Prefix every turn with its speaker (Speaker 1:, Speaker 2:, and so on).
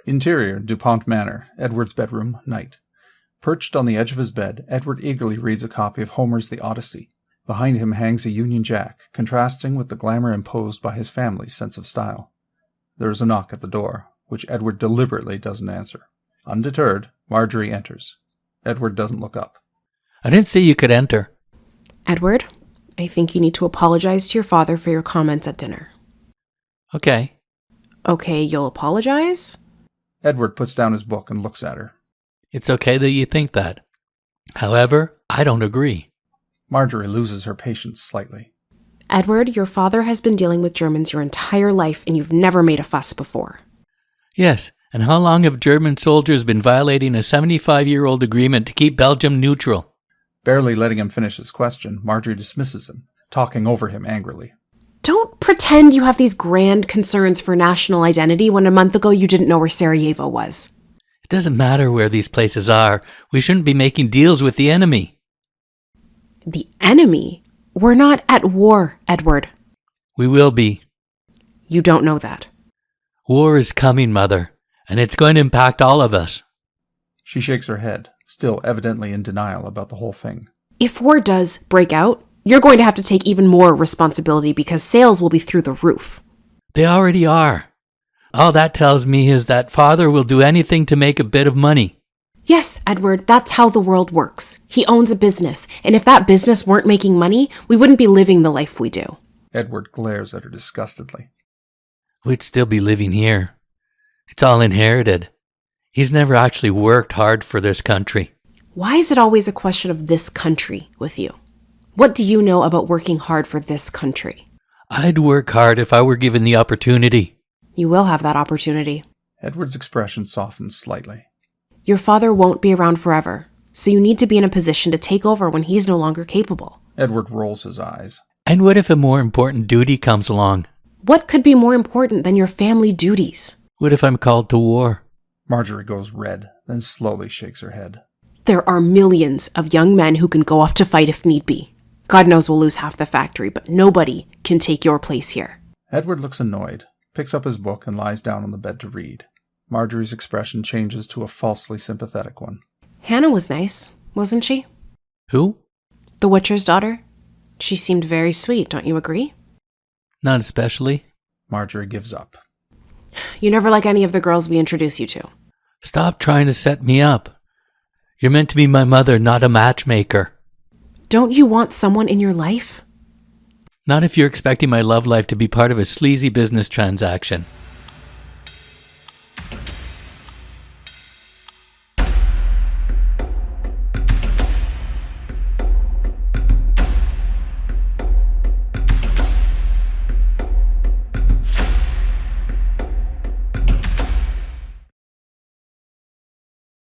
Speaker 1: Interior, DuPont Manor, Edward's bedroom, night. Perched on the edge of his bed, Edward eagerly reads a copy of Homer's The Odyssey. Behind him hangs a Union Jack, contrasting with the glamour imposed by his family's sense of style. There is a knock at the door, which Edward deliberately doesn't answer. Undeterred, Margery enters. Edward doesn't look up.
Speaker 2: I didn't say you could enter.
Speaker 3: Edward, I think you need to apologize to your father for your comments at dinner.
Speaker 2: Okay.
Speaker 3: Okay, you'll apologize?
Speaker 1: Edward puts down his book and looks at her.
Speaker 2: It's okay that you think that. However, I don't agree.
Speaker 1: Margery loses her patience slightly.
Speaker 3: Edward, your father has been dealing with Germans your entire life and you've never made a fuss before.
Speaker 2: Yes, and how long have German soldiers been violating a 75-year-old agreement to keep Belgium neutral?
Speaker 1: Barely letting him finish his question, Margery dismisses him, talking over him angrily.
Speaker 3: Don't pretend you have these grand concerns for national identity when a month ago you didn't know where Sarajevo was.
Speaker 2: It doesn't matter where these places are. We shouldn't be making deals with the enemy.
Speaker 3: The enemy? We're not at war, Edward.
Speaker 2: We will be.
Speaker 3: You don't know that.
Speaker 2: War is coming, Mother, and it's going to impact all of us.
Speaker 1: She shakes her head, still evidently in denial about the whole thing.
Speaker 3: If war does break out, you're going to have to take even more responsibility because sales will be through the roof.
Speaker 2: They already are. All that tells me is that Father will do anything to make a bit of money.
Speaker 3: Yes, Edward, that's how the world works. He owns a business, and if that business weren't making money, we wouldn't be living the life we do.
Speaker 1: Edward glares at her disgustedly.
Speaker 2: We'd still be living here. It's all inherited. He's never actually worked hard for this country.
Speaker 3: Why is it always a question of this country with you? What do you know about working hard for this country?
Speaker 2: I'd work hard if I were given the opportunity.
Speaker 3: You will have that opportunity.
Speaker 1: Edward's expression softens slightly.
Speaker 3: Your father won't be around forever, so you need to be in a position to take over when he's no longer capable.
Speaker 1: Edward rolls his eyes.
Speaker 2: And what if a more important duty comes along?
Speaker 3: What could be more important than your family duties?
Speaker 2: What if I'm called to war?
Speaker 1: Margery goes red, then slowly shakes her head.
Speaker 3: There are millions of young men who can go off to fight if need be. God knows we'll lose half the factory, but nobody can take your place here.
Speaker 1: Edward looks annoyed, picks up his book and lies down on the bed to read. Margery's expression changes to a falsely sympathetic one.
Speaker 3: Hannah was nice, wasn't she?
Speaker 2: Who?
Speaker 3: The Witcher's daughter. She seemed very sweet, don't you agree?
Speaker 2: Not especially.
Speaker 1: Margery gives up.
Speaker 3: You never like any of the girls we introduce you to.
Speaker 2: Stop trying to set me up. You're meant to be my mother, not a matchmaker.
Speaker 3: Don't you want someone in your life?
Speaker 2: Not if you're expecting my love life to be part of a sleazy business transaction.